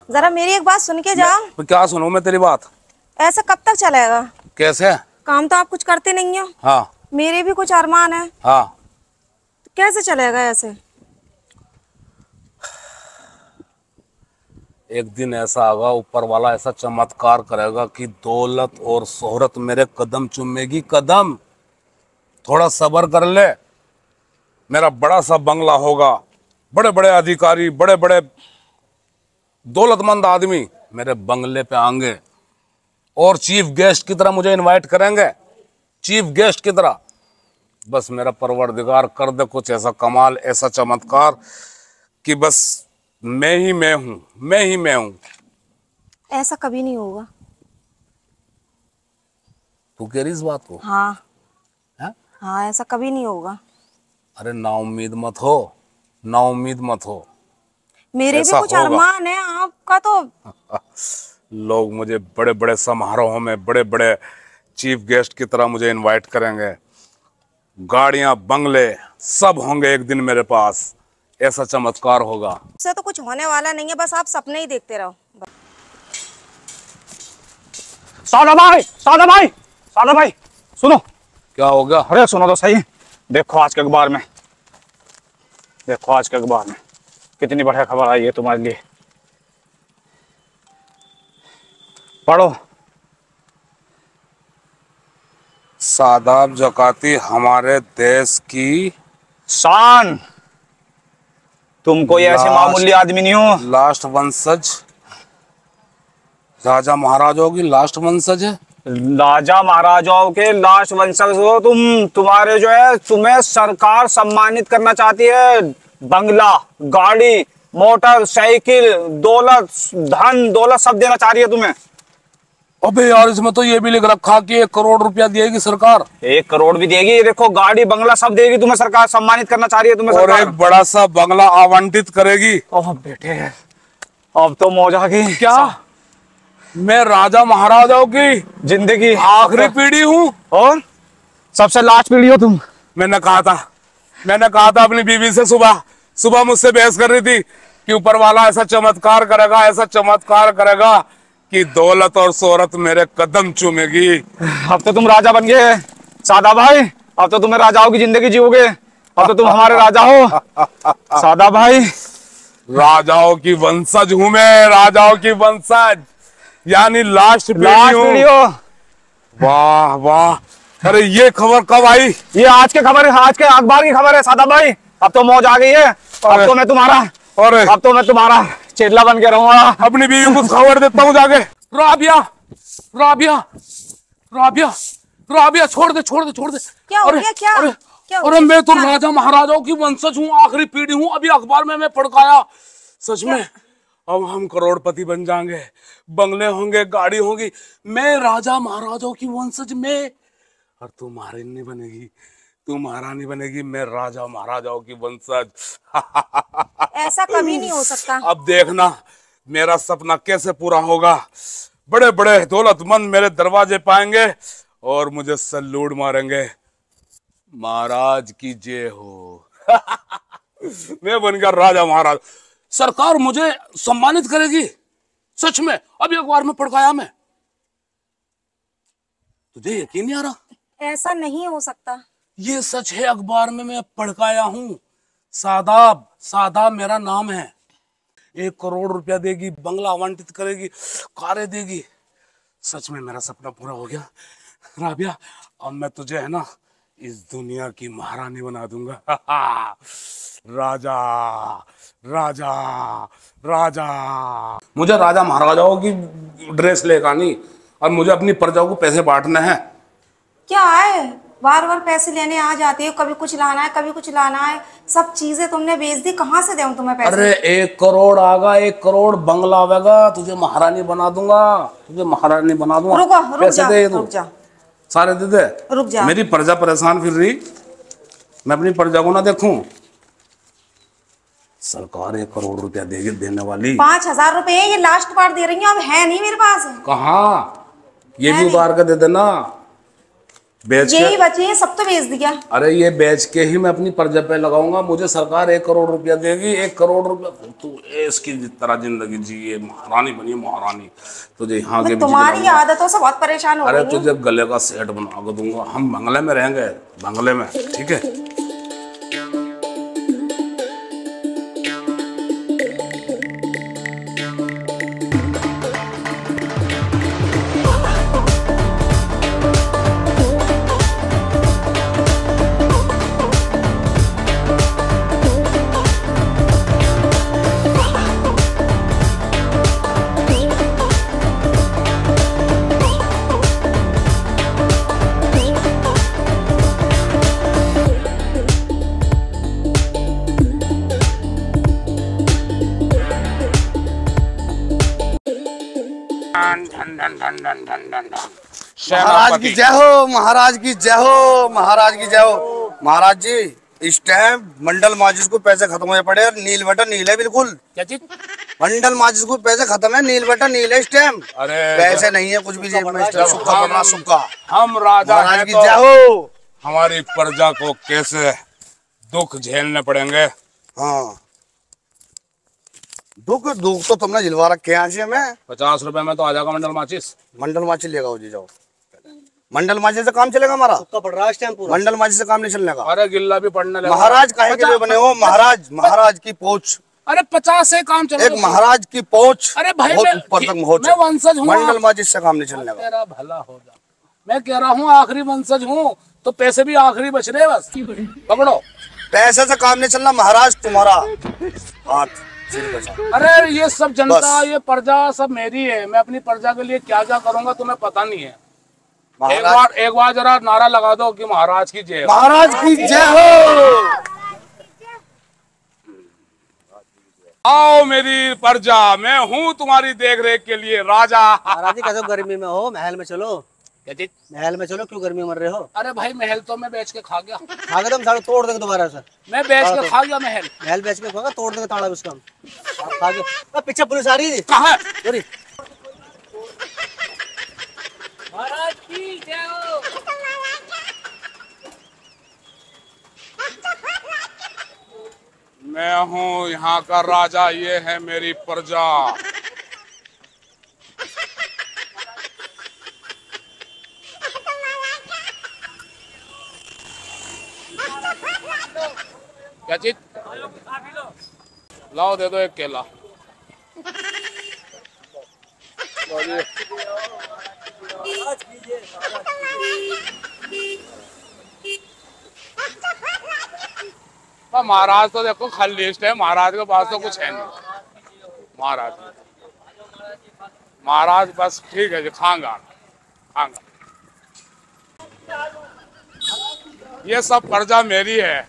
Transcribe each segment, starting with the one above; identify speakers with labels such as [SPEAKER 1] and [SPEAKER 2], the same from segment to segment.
[SPEAKER 1] जरा मेरी एक बात सुन के जाओ।
[SPEAKER 2] तो क्या सुनूं मैं तेरी बात?
[SPEAKER 1] ऐसा कब तक चलेगा?
[SPEAKER 2] कैसे?
[SPEAKER 1] काम तो आप कुछ करते नहीं हो।
[SPEAKER 2] हाँ
[SPEAKER 1] मेरे भी कुछ अरमान है,
[SPEAKER 2] हाँ।
[SPEAKER 1] तो कैसे चलेगा ऐसे?
[SPEAKER 2] एक दिन ऐसा आएगा, ऊपर वाला ऐसा चमत्कार करेगा कि दौलत और शोहरत मेरे कदम चूमेगी। कदम, थोड़ा सब्र कर ले। मेरा बड़ा सा बंगला होगा, बड़े बड़े अधिकारी, बड़े बड़े दौलतमंद आदमी मेरे बंगले पे आएंगे और चीफ गेस्ट की तरह मुझे इनवाइट करेंगे, चीफ गेस्ट की तरह। बस मेरा परवरदिगार कर दे कुछ ऐसा कमाल, ऐसा चमत्कार कि बस मैं ही मैं हूं, मैं ही मैं हूं।
[SPEAKER 1] ऐसा कभी नहीं होगा।
[SPEAKER 2] तू कह रही इस बात को?
[SPEAKER 1] हाँ
[SPEAKER 2] है?
[SPEAKER 1] हाँ, ऐसा कभी नहीं होगा।
[SPEAKER 2] अरे ना उम्मीद मत हो, ना उम्मीद मत हो।
[SPEAKER 1] मेरे भी कुछ अरमान है, आपका तो।
[SPEAKER 2] लोग मुझे बड़े बड़े समारोहों में, बड़े बड़े चीफ गेस्ट की तरह मुझे इनवाइट करेंगे। गाड़ियां, बंगले सब होंगे एक दिन मेरे पास। ऐसा चमत्कार होगा।
[SPEAKER 1] इससे तो कुछ होने वाला नहीं है, बस आप सपने ही देखते रहो।
[SPEAKER 3] सादा भाई, सादा भाई, सादा भाई, सुनो।
[SPEAKER 2] क्या हो गया?
[SPEAKER 3] अरे सुनो तो सही। देखो आज के अखबार में, देखो आज के अखबार में कितनी बढ़िया खबर आई है तुम्हारे लिए। पढ़ो।
[SPEAKER 2] सादाब ज़काती हमारे देश की
[SPEAKER 3] शान। तुम कोई ऐसे मामूली आदमी नहीं हो।
[SPEAKER 2] लास्ट वंशज, राजा महाराजाओं की लास्ट वंशज है।
[SPEAKER 3] राजा महाराजाओं के लास्ट वंशज हो तुम। तुम्हारे जो है, तुम्हें सरकार सम्मानित करना चाहती है। बंगला, गाड़ी, मोटर साइकिल, दौलत, धन दौलत सब देना चाह रही है तुम्हें।
[SPEAKER 2] अबे यार, इसमें तो ये भी लिख रखा कि 1 करोड़ रुपया देगी सरकार।
[SPEAKER 3] 1 करोड़ भी देगी। देखो गाड़ी बंगला सब देगी तुम्हें सरकार, सम्मानित करना चाह रही है तुम्हें
[SPEAKER 2] और
[SPEAKER 3] सरकार।
[SPEAKER 2] एक बड़ा सा बंगला आवंटित करेगी।
[SPEAKER 3] ओह बेटे, अब तो मौज आ गई।
[SPEAKER 2] क्या मैं राजा महाराजाओं की
[SPEAKER 3] जिंदगी
[SPEAKER 2] आखिरी पीढ़ी हूँ
[SPEAKER 3] और सबसे लास्ट पीढ़ी हो तुम।
[SPEAKER 2] मैंने कहा था अपनी बीवी से, सुबह सुबह मुझसे बहस कर रही थी कि ऊपर वाला ऐसा चमत्कार करेगा, ऐसा चमत्कार करेगा कि दौलत और शोहरत मेरे कदम चूमेगी।
[SPEAKER 3] अब तो तुम राजा बन गए सादा भाई। अब तो तुम्हें राजाओं की जिंदगी जियोगे। अब तो तुम हमारे राजा हो सादा भाई।
[SPEAKER 2] राजाओं की वंशज हूं मैं, राजाओं की वंशज, यानी लास्ट पीढ़ी हो। वाह वाह। अरे ये खबर कब आई?
[SPEAKER 3] ये आज के खबर है, आज के अखबार की खबर है सादा भाई। अब तो मौज आ गई है। अब तो मैं तुम्हारा चेला बन के रहूंगा।
[SPEAKER 2] अपनी बीवी को खबर देता हूँ जाके। राबिया, राबिया, राबिया, राबिया, छोड़ दे छोड़ दे छोड़ दे।
[SPEAKER 1] क्या हो गया? क्या
[SPEAKER 2] अरे मैं तो राजा महाराजाओं की वंशज हूँ, आखिरी पीढ़ी हूँ। अभी अखबार में मैं पढ़ पाया, सच में। अब हम करोड़पति बन जाएंगे, बंगले होंगे, गाड़ी होगी। मैं राजा महाराजाओं की वंशज में, और तू महारानी बनेगी, तू महारानी बनेगी। मैं राजा महाराजाओं की वंशज।
[SPEAKER 1] ऐसा कभी नहीं हो सकता।
[SPEAKER 2] अब देखना मेरा सपना कैसे पूरा होगा। बड़े बड़े दौलतमंद मेरे दरवाजे पाएंगे और मुझे सैल्यूट मारेंगे। महाराज की जय हो। मैं बन गया राजा महाराज। सरकार मुझे सम्मानित करेगी, सच में। अभी अखबार में पढ़ पाया मैं। तुझे यकीन नहीं आ रहा?
[SPEAKER 1] ऐसा नहीं हो सकता।
[SPEAKER 2] ये सच है, अखबार में मैं पढ़ पाया हूँ। सादाब, सादाब मेरा नाम है। 1 करोड़ रुपया देगी, बंगला आवंटित करेगी, कारें देगी। सच में मेरा सपना पूरा हो गया राबिया। अब मैं तुझे है ना इस दुनिया की महारानी बना दूंगा। राजा, राजा, राजा। मुझे राजा महाराजाओं की ड्रेस लेकर आनी और मुझे अपनी प्रजाओं को पैसे बांटने हैं।
[SPEAKER 1] क्या है, बार बार पैसे लेने आ जाते हो? कभी कुछ लाना है, कभी कुछ लाना है। सब चीजें तुमने बेच दी, कहाँ से दूं तुम्हें पैसे?
[SPEAKER 2] अरे 1 करोड़ आगा, 1 करोड़ बंगला आवेगा, तुझे महारानी बना दूंगा, तुझे महारानी बना दूंगा।
[SPEAKER 1] रुक जा,
[SPEAKER 2] सारे दे दे।
[SPEAKER 1] रुक जा।
[SPEAKER 2] मेरी प्रजा परेशान फिर रही, मैं अपनी प्रजा को ना देखूं। सरकार 1 करोड़ रुपया देगी, देने वाली।
[SPEAKER 1] 5000 रुपए ये लास्ट पार्ट दे रही हूँ, अब है नहीं मेरे पास।
[SPEAKER 2] कहाँ? ये भी उतार के दे देना। बेच
[SPEAKER 1] यही
[SPEAKER 2] के,
[SPEAKER 1] बचे हैं, सब तो बेच दिया।
[SPEAKER 2] अरे ये बेच के ही मैं अपनी प्रजा पे लगाऊंगा। मुझे सरकार 1 करोड़ रुपया देगी, 1 करोड़ रुपया। तू इसकी तरह जिंदगी जी, ये महारानी बनी महारानी। तुझे यहाँ के
[SPEAKER 1] मैं
[SPEAKER 2] भी
[SPEAKER 1] तुम्हारी
[SPEAKER 2] जिलाऊंगा।
[SPEAKER 1] आदतों से बहुत परेशान हो
[SPEAKER 2] अरे
[SPEAKER 1] गई हूँ।
[SPEAKER 2] तुझे गले का सेट बना के दूंगा। हम बंगले में रहेंगे, बंगले में, ठीक है।
[SPEAKER 4] महाराज की जय हो, महाराज की जय हो, महाराज की जय हो। महाराज जी, इस टाइम मंडल माजिद को पैसे खत्म हो पड़े और नील बटन नील है बिल्कुल।
[SPEAKER 2] क्या चीज?
[SPEAKER 4] मंडल माजिद को पैसे खत्म है, नील बटन नील है इस टाइम।
[SPEAKER 2] अरे
[SPEAKER 4] पैसे नहीं है कुछ भी जेब में, सुक्का बना सुक्का।
[SPEAKER 2] हम राजा
[SPEAKER 4] महाराज
[SPEAKER 2] हैं
[SPEAKER 4] की
[SPEAKER 2] तो
[SPEAKER 4] जय हो।
[SPEAKER 2] हमारी प्रजा को कैसे दुख झेलने पड़ेंगे।
[SPEAKER 4] हाँ, दुख दुख तो तुमने झिलवा रखे हैं आज हमें।
[SPEAKER 2] 50 रुपए में तो आ जाएगा मंडल माचिस।
[SPEAKER 4] मंडल माचिद लेगा जी, जाओ। मंडल माजिद से काम चलेगा हमारा?
[SPEAKER 5] पड़ रहा है इस टाइम पूरा।
[SPEAKER 4] मंडल माजिद से काम नहीं चलने का।
[SPEAKER 2] अरे गिल्ला भी पड़ने लगा।
[SPEAKER 4] महाराज काहे के लिए बने हो? महाराज, महाराज की पहुंच,
[SPEAKER 2] अरे 50 से काम चल
[SPEAKER 4] एक महाराज की पहुंच
[SPEAKER 2] अरे भाई
[SPEAKER 4] बहुत
[SPEAKER 2] मैं-
[SPEAKER 4] ऊपर तक पहुंच।
[SPEAKER 2] मैं वंशज हूँ।
[SPEAKER 4] मंडल माजिद से काम नहीं चलने का।
[SPEAKER 2] तेरा भला हो जा। मैं कह रहा हूँ आखिरी वंशज हूँ, तो पैसे भी आखिरी बच रहे हैं बस। पकड़ो।
[SPEAKER 4] पैसे से काम नहीं चलना महाराज, तुम्हारा हाथ सिर पे जाओ।
[SPEAKER 2] अरे ये सब जनता,
[SPEAKER 4] बस।
[SPEAKER 2] ये प्रजा सब मेरी है। मैं अपनी प्रजा के लिए क्या क्या करूंगा तुम्हें पता नहीं है।
[SPEAKER 4] महाराज,
[SPEAKER 2] एक बार जरा नारा लगा दो कि महाराज की जय हो।
[SPEAKER 4] महाराज की जय हो।
[SPEAKER 2] आओ मेरी प्रजा, मैं हूँ तुम्हारी देख रेख के लिए राजा।
[SPEAKER 5] महाराज जी कैसे गर्मी में हो, महल में चलो।
[SPEAKER 2] क्या चीज?
[SPEAKER 5] महल में चलो, क्यों गर्मी में मर रहे हो?
[SPEAKER 2] अरे भाई महल तो मैं बेच के खा गया।
[SPEAKER 5] आगे तुम सारे तोड़ देंगे दोबारा से।
[SPEAKER 2] मैं बेच के खा गया महल।
[SPEAKER 5] महल बेच के खोगा, तोड़ देंगे ताला उसका हम। आगे पीछे पुलिस आ रही है।
[SPEAKER 2] कहाँ है?
[SPEAKER 5] सॉरी।
[SPEAKER 2] महाराज की जय हो। मैं हूँ यहाँ का राजा, ये है मेरी प्रजा। क्या चीज? लाओ दे दो एक केला। लो जी। महाराज तो देखो खाली लिस्ट है, महाराज के पास तो कुछ है नहीं। महाराज बस ठीक है जी, खांगा खांगा। ये सब प्रजा मेरी है,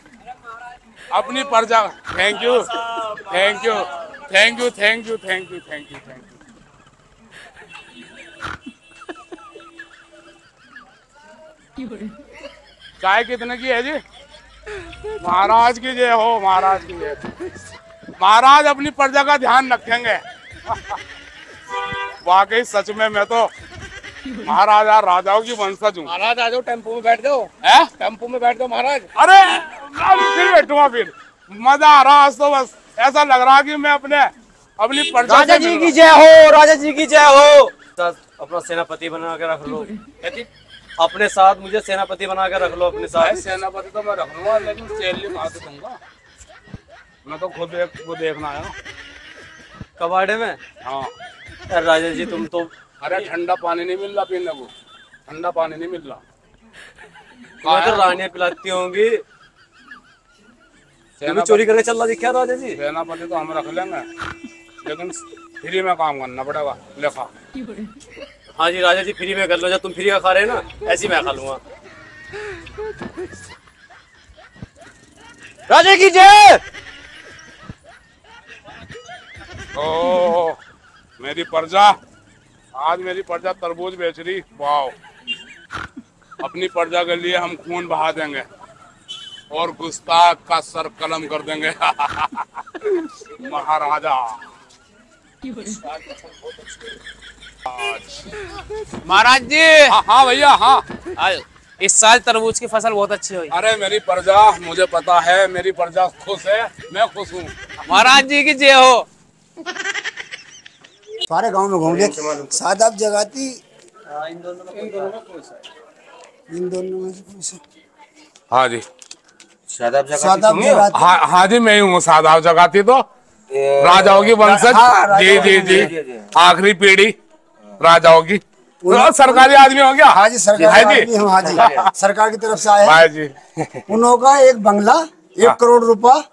[SPEAKER 2] अपनी प्रजा। Thank you thank you thank you thank you thank you thank you thank you. चाय कितने की है जी? महाराज की जय हो, महाराज की जय। महाराज अपनी प्रजा का ध्यान रखेंगे। वाकई सच में मैं तो महाराजा राजाओं की वंशज हूँ।
[SPEAKER 5] महाराज आ जाओ, टेम्पो में बैठ जाओ।
[SPEAKER 2] है?
[SPEAKER 5] टेम्पो में बैठ जाओ महाराज।
[SPEAKER 2] अरे अब फिर बैठूंगा, फिर मजा आ रहा। आज तो बस ऐसा लग रहा कि मैं अपनी प्रजा
[SPEAKER 5] राजा
[SPEAKER 2] से
[SPEAKER 5] जी
[SPEAKER 2] मिल
[SPEAKER 5] की
[SPEAKER 2] रहा हूँ।
[SPEAKER 5] जय हो, राजा जी की जय हो। अपना सेनापति बना के रख लो अपने साथ, मुझे सेनापति बना के रख लो अपने साथ।
[SPEAKER 2] सेनापति तो मैं रख लूंगा, लेकिन सैलरी कहाँ से दूंगा? मैं तो खुद वो देखना है।
[SPEAKER 5] कबाड़े में?
[SPEAKER 2] हाँ।
[SPEAKER 5] अरे राजा जी तुम तो।
[SPEAKER 2] अरे ठंडा पानी नहीं मिल रहा पीने को, ठंडा पानी नहीं मिल रहा।
[SPEAKER 5] तुम्हें तो रानियां पिलाती होंगी। तुम्हें चोरी करके चल रहा दिखा राजा जी।
[SPEAKER 2] सेनापति तो हम रख लेंगे, लेकिन फ्री में काम करना पड़ेगा। लेखा।
[SPEAKER 5] हाँ जी राजा जी, फ्री में कर लो। जब तुम फ्री का खा रहे हैं ना, ऐसी मैं खा लूंगा। राजा की जय।
[SPEAKER 2] ओ मेरी प्रजा, आज मेरी प्रजा तरबूज बेच रही। वाओ, अपनी प्रजा के लिए हम खून बहा देंगे और गुस्ताख का सर कलम कर देंगे। महाराजा।
[SPEAKER 6] महाराज जी।
[SPEAKER 2] हाँ हाँ भैया, हाँ।
[SPEAKER 6] आयो। इस साल तरबूज की फसल बहुत अच्छी हुई।
[SPEAKER 2] अरे मेरी प्रजा, मुझे पता है मेरी प्रजा खुश है, मैं खुश हूँ।
[SPEAKER 6] महाराज जी की जय हो।
[SPEAKER 7] सारे गांव में घूम ले। सादाब जगाती इन दोनों में से कौन सा?
[SPEAKER 2] हाँ जी,
[SPEAKER 7] सादाब जगाती।
[SPEAKER 2] हाँ जी, मैं ही हूँ सादाब जगाती। तो राजाओं की वंशज।
[SPEAKER 7] हाँ,
[SPEAKER 2] जी जी जी, आखिरी पीढ़ी राजाओं की। सरकारी आदमी हो गया।
[SPEAKER 7] हाँ जी, सरकारी आदमी हूँ। हाँ जी, सरकार की तरफ से आया है
[SPEAKER 2] जी।
[SPEAKER 7] उन्हों का एक बंगला 1 करोड़ रुपया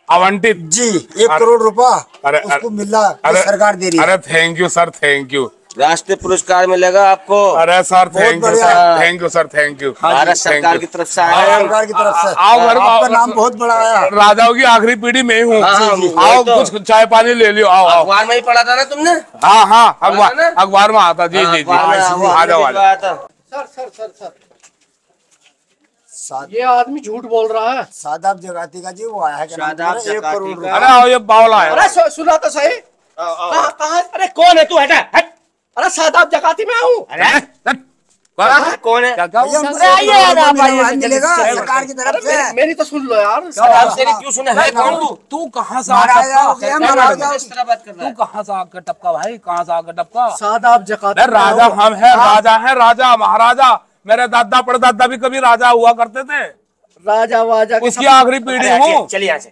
[SPEAKER 2] आवंटित
[SPEAKER 7] जी, 1 करोड़ रुपया
[SPEAKER 2] अरे,
[SPEAKER 7] उसको मिला, सरकार दे रही है।
[SPEAKER 2] अरे thank you sir, thank you.
[SPEAKER 8] राष्ट्रीय पुरस्कार मिलेगा आपको।
[SPEAKER 2] अरे sir thank you sir, thank you sir, thank you.
[SPEAKER 8] Bharat सरकार की तरफ से आया है।
[SPEAKER 7] सरकार की तरफ से
[SPEAKER 2] आओ घर
[SPEAKER 7] आपका नाम बहुत बड़ा आया।
[SPEAKER 2] राजाओं की आखिरी पीढ़ी में ही हूँ। आओ कुछ चाय पानी ले लियो। आओ आओ।
[SPEAKER 8] अखबार में ही पढ़ा था ना तुमने?
[SPEAKER 2] हाँ हाँ, अखबार में आता। जी जी जी, आ जाओ आ जाओ।
[SPEAKER 9] ये आदमी झूठ बोल रहा है।
[SPEAKER 7] सादाब जगाती का जी वो आया है।
[SPEAKER 8] शादाब
[SPEAKER 7] 1 करोड़ रुपया।
[SPEAKER 2] अरे आओ, ये बावला है।
[SPEAKER 9] अरे सुना तो सही। कहाँ?
[SPEAKER 8] अरे कौन है तू? हटा हट।
[SPEAKER 9] अरे सादाब जगाती में हूँ।
[SPEAKER 8] कौन है?
[SPEAKER 7] मिलेगा सरकार की तरफ से।
[SPEAKER 9] मेरी तो सुन लो यार।
[SPEAKER 8] क्यों सुने? है कौन तू?
[SPEAKER 2] तू कहाँ से
[SPEAKER 7] महाराजा हो
[SPEAKER 2] आकर
[SPEAKER 7] गया, महाराजा।
[SPEAKER 8] इस तरह बात कर रहा
[SPEAKER 2] तू
[SPEAKER 8] है।
[SPEAKER 2] कहाँ से आकर टपका भाई? कहाँ से आकर टपका?
[SPEAKER 9] सादाब जगाती।
[SPEAKER 2] अरे राजा हम है, राजा है, राजा महाराजा। मेरे दादा परदादा भी कभी राजा हुआ करते थे।
[SPEAKER 9] राजा वाजा
[SPEAKER 2] उसकी आखिरी पीढ़ी हूँ।
[SPEAKER 8] चलिए यहाँ से।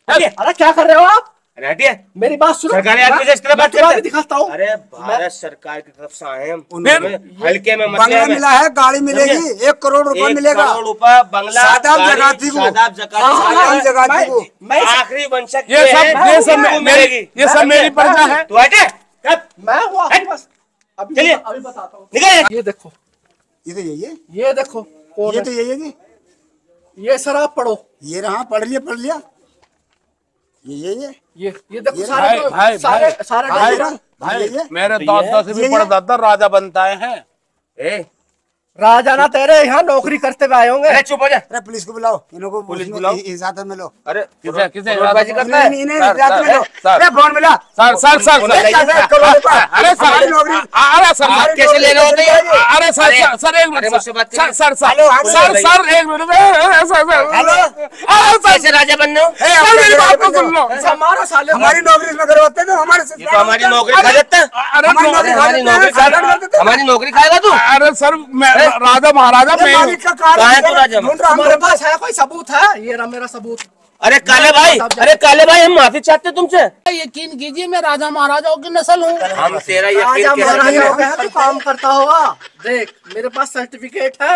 [SPEAKER 9] अरे क्या कर रहे हो आप?
[SPEAKER 8] अरे हटिए।
[SPEAKER 9] मेरी बात सुनो।
[SPEAKER 8] सरकारी आदमी से इस तरह बात करते हैं।
[SPEAKER 9] दिखाता हूँ।
[SPEAKER 8] अरे भारत सरकार की तरफ से आए हम।
[SPEAKER 2] फिर
[SPEAKER 8] हल्के में मसले
[SPEAKER 7] बंगला
[SPEAKER 8] में
[SPEAKER 7] मिला है, गाड़ी मिलेगी, 1 करोड़ रुपया
[SPEAKER 8] 1
[SPEAKER 7] मिलेगा।
[SPEAKER 8] करोड़ रुपया बंगला,
[SPEAKER 7] सादाब
[SPEAKER 8] गाड़ी,
[SPEAKER 7] जगाती को।
[SPEAKER 8] सादाब
[SPEAKER 7] सादाब जगाती को।
[SPEAKER 8] आखिरी वंशज
[SPEAKER 2] ये सब मेरी प्रजा है।
[SPEAKER 8] तू हटे।
[SPEAKER 9] मैं हूँ आपके पास।
[SPEAKER 8] चलिए।
[SPEAKER 9] अभी बताता हूँ।
[SPEAKER 8] निकल।
[SPEAKER 9] ये देखो,
[SPEAKER 7] ये तो यही है।
[SPEAKER 9] ये देखो कौन
[SPEAKER 7] ये
[SPEAKER 9] है?
[SPEAKER 7] तो यही है जी।
[SPEAKER 9] ये सर आप पढ़ो।
[SPEAKER 7] ये रहा, पढ़ लिया। ये यही है।
[SPEAKER 9] ये देखो
[SPEAKER 7] ये
[SPEAKER 9] सारे
[SPEAKER 2] भाई,
[SPEAKER 9] सारे
[SPEAKER 2] भाई,
[SPEAKER 9] सारे
[SPEAKER 2] भाई,
[SPEAKER 9] डॉक्टर।
[SPEAKER 2] भाई, मेरे दादा से भी परदादा राजा बनता है।
[SPEAKER 9] राजा ना तेरे यहाँ नौकरी करते हुए आए होंगे।
[SPEAKER 8] अरे चुप हो जा।
[SPEAKER 7] अरे पुलिस को बुलाओ, इन्हों को
[SPEAKER 8] पुलिस बुलाओ।
[SPEAKER 7] इजाजत में लो।
[SPEAKER 8] अरे
[SPEAKER 2] किसे किसे
[SPEAKER 8] बाजी करता है?
[SPEAKER 7] इन्हें इजाजत में लो।
[SPEAKER 2] सर,
[SPEAKER 7] अरे फोन मिला।
[SPEAKER 2] सर सर सर
[SPEAKER 7] अरे सर,
[SPEAKER 2] अरे
[SPEAKER 7] नौकरी
[SPEAKER 2] सर
[SPEAKER 8] आप कैसे ले रहे होते हैं?
[SPEAKER 2] अरे सर सर एक
[SPEAKER 8] अरे
[SPEAKER 2] मिनट
[SPEAKER 8] मुझसे बात
[SPEAKER 2] सर
[SPEAKER 8] करिए।
[SPEAKER 2] सर सर
[SPEAKER 8] हेलो,
[SPEAKER 2] सर एक मिनट
[SPEAKER 8] कैसे राजा बनने हो?
[SPEAKER 2] मेरी बात तो सुन लो।
[SPEAKER 9] हमारा साले
[SPEAKER 7] हमारी नौकरी इसमें करवाते थे, हमारे से
[SPEAKER 8] ये तो हमारी नौकरी खा जाता है।
[SPEAKER 2] अरे
[SPEAKER 8] हमारी नौकरी खाएगा तू?
[SPEAKER 2] अरे सर मैं राजा महाराजा मैं हूँ।
[SPEAKER 8] कहाँ है तू राजा?
[SPEAKER 9] हमारे पास है कोई सबूत है? ये रहा मेरा सबूत।
[SPEAKER 8] अरे काले भाई, हम माफी चाहते हैं तुमसे।
[SPEAKER 2] यकीन कीजिए मैं राजा महाराजाओं की नस्ल हूँ।
[SPEAKER 8] हम तेरा
[SPEAKER 9] राजा
[SPEAKER 8] यकीन कैसे
[SPEAKER 9] महाराजा हो
[SPEAKER 8] करें?
[SPEAKER 9] गया तो काम करता होगा। देख मेरे पास सर्टिफिकेट है।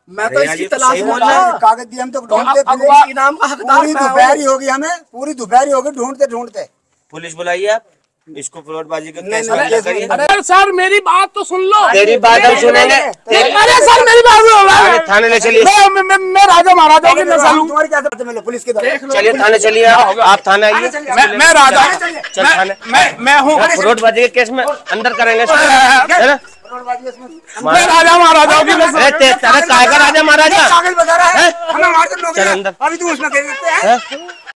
[SPEAKER 9] मैं तो इसकी तलाश में था।
[SPEAKER 7] कागज दिए, हम तो ढूंढते
[SPEAKER 2] अखबार-
[SPEAKER 9] इस इनाम का हकदार
[SPEAKER 7] पूरी
[SPEAKER 9] मैं हूँ।
[SPEAKER 7] दोपहरी होगी हमें, पूरी दोपहरी होगी ढूंढते।
[SPEAKER 8] पुलिस बुलाइए आप। इसको प्लॉटबाजी का केस
[SPEAKER 7] नहीं,
[SPEAKER 8] वाला करिए।
[SPEAKER 2] अरे सर मेरी बात तो सुन लो।
[SPEAKER 8] तेरी बात हम सुनेंगे।
[SPEAKER 2] अरे सर मेरी बात सुनो।
[SPEAKER 8] थाने ले चलिए।
[SPEAKER 2] मैं राजा महाराजाओं की नस्ल हूँ।
[SPEAKER 7] तुम्हारी क्या जरूरत है? मिलो पुलिस की तरफ।
[SPEAKER 8] चलिए थाने चलिए। आप थाने आइए।
[SPEAKER 2] मैं राजा
[SPEAKER 8] चल थाने।
[SPEAKER 2] मैं हूँ।
[SPEAKER 8] प्लॉटबाजी के केस में अंदर करेंगे।
[SPEAKER 2] मैं राजा महाराजाओं की नस्ल।
[SPEAKER 8] अरे तेरा काय का राजा महाराजा?
[SPEAKER 7] कागज बता रहा है, हमें मार कर नौकरी
[SPEAKER 8] चल
[SPEAKER 7] है।
[SPEAKER 8] अंदर।
[SPEAKER 7] अभी तुम उसमें कह सकते हैं।